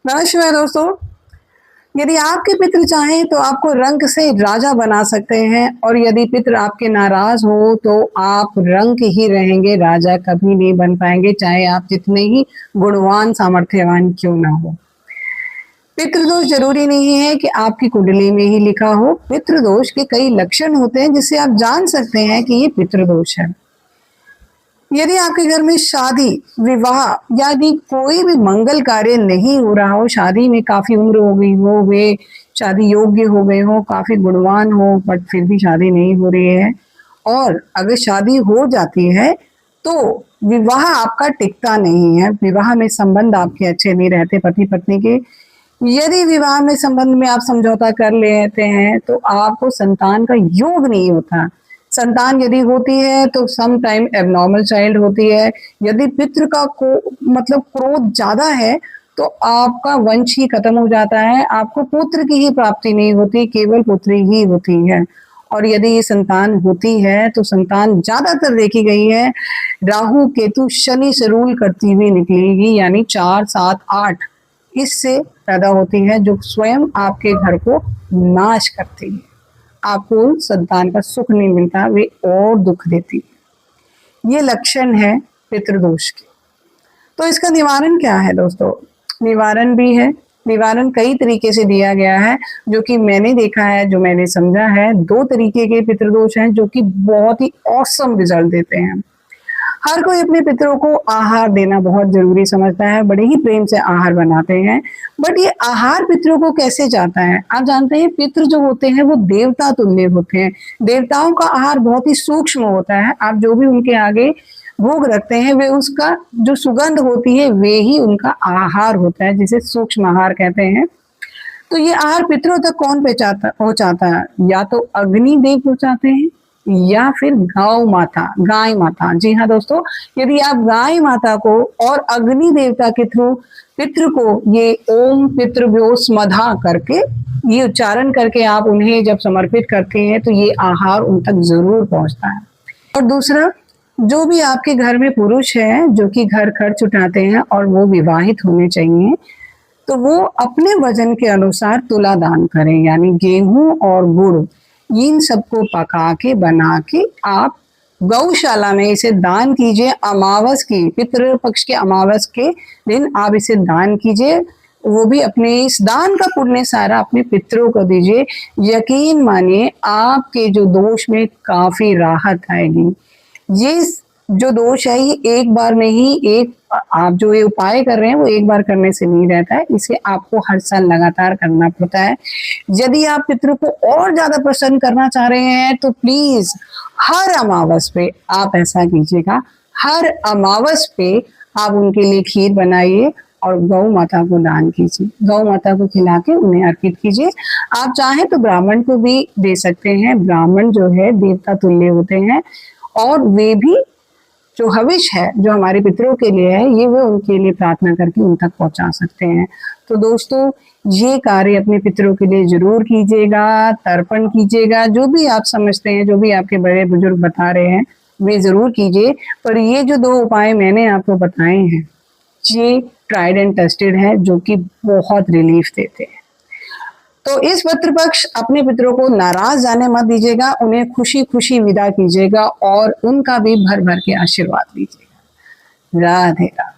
नमस्कार दोस्तों। यदि आपके पितृ चाहें तो आपको रंक से राजा बना सकते हैं और यदि पितृ आपके नाराज हो तो आप रंक ही रहेंगे, राजा कभी नहीं बन पाएंगे, चाहे आप जितने ही गुणवान सामर्थ्यवान क्यों ना हो। पितृदोष जरूरी नहीं है कि आपकी कुंडली में ही लिखा हो। पितृदोष के कई लक्षण होते हैं जिससे आप जान सकते हैं कि ये पितृदोष है। यदि आपके घर में शादी, विवाह यानी कोई भी मंगल कार्य नहीं हो रहा हो, शादी में काफी उम्र हो गई हो, वे शादी योग्य हो गए हो, काफी गुणवान हो, बट फिर भी शादी नहीं हो रही है, और अगर शादी हो जाती है तो विवाह आपका टिकता नहीं है, विवाह में संबंध आपके अच्छे नहीं रहते पति पत्नी के। यदि विवाह में संबंध में आप समझौता कर लेते हैं तो आपको संतान का योग नहीं होता। संतान यदि होती है तो सम टाइम एबनॉर्मल चाइल्ड होती है। यदि पितृ का मतलब क्रोध ज्यादा है तो आपका वंश ही खत्म हो जाता है, आपको पुत्र की ही प्राप्ति नहीं होती, केवल पुत्री ही होती है। और यदि ये संतान होती है तो संतान ज्यादातर देखी गई है राहु केतु शनि से रूल करती हुई निकलेगी, यानी 4, 7, 8 इससे पैदा होती है, जो स्वयं आपके घर को नाश करती है। आपको संतान का सुख नहीं मिलता, वे और दुख देती है। ये लक्षण है पितृदोष के। तो इसका निवारण क्या है दोस्तों? निवारण भी है, निवारण कई तरीके से दिया गया है, जो कि मैंने देखा है, जो मैंने समझा है। 2 तरीके के पितृदोष हैं जो कि बहुत ही ऑसम रिजल्ट देते हैं। हर कोई अपने पितरों को आहार देना बहुत जरूरी समझता है, बड़े ही प्रेम से आहार बनाते हैं, बट ये आहार पितरों को कैसे जाता है? आप जानते हैं पितृ जो होते हैं वो देवता तुल्य होते हैं। देवताओं का आहार बहुत ही सूक्ष्म होता है। आप जो भी उनके आगे भोग रखते हैं वे उसका जो सुगंध होती है वे ही उनका आहार होता है, जिसे सूक्ष्म आहार कहते हैं। तो ये आहार पितरों तक कौन पहुंचाता है? या तो अग्निदेव पहुंचाते हैं या फिर गाय माता। जी हाँ दोस्तों, यदि आप गाय माता को और अग्नि देवता के थ्रू पितृ को ये ओम पितृभ्यो स्मधा करके ये उच्चारण करके आप उन्हें जब समर्पित करते हैं तो ये आहार उन तक जरूर पहुंचता है। और दूसरा, जो भी आपके घर में पुरुष है जो कि घर खर्च उठाते हैं और वो विवाहित होने चाहिए, तो वो अपने वजन के अनुसार तुला दान करें, यानी गेहूं और गुड़ इन सबको पका के बना के आप गौशाला में इसे दान कीजिए। अमावस की पितृ पक्ष के अमावस के दिन आप इसे दान कीजिए, वो भी अपने इस दान का पुण्य सारा अपने पितरों को दीजिए। यकीन मानिए आपके जो दोष में काफी राहत आएगी। ये जो दोष है ये एक बार नहीं, आप जो ये उपाय कर रहे हैं वो एक बार करने से नहीं रहता है, इसे आपको हर साल लगातार करना पड़ता है। यदि आप पितरों को और ज्यादा प्रसन्न करना चाह रहे हैं तो प्लीज हर अमावस पे आप ऐसा कीजिएगा। हर अमावस पे आप उनके लिए खीर बनाइए और गौ माता को दान कीजिए, गौ माता को खिला के उन्हें अर्पित कीजिए। आप चाहें तो ब्राह्मण को भी दे सकते हैं, ब्राह्मण जो है देवता तुल्य होते हैं और वे भी जो हविष है जो हमारे पितरों के लिए है ये वे उनके लिए प्रार्थना करके उन तक पहुंचा सकते हैं। तो दोस्तों ये कार्य अपने पितरों के लिए जरूर कीजिएगा, तर्पण कीजिएगा, जो भी आप समझते हैं, जो भी आपके बड़े बुजुर्ग बता रहे हैं वे जरूर कीजिए। पर ये जो 2 उपाय मैंने आपको बताए हैं ये ट्राइड एंड टेस्टेड है, जो कि बहुत रिलीफ देते हैं। तो इस पितृपक्ष अपने पितरों को नाराज जाने मत दीजिएगा, उन्हें खुशी खुशी विदा कीजिएगा और उनका भी भर भर के आशीर्वाद दीजिएगा। राधे राधे।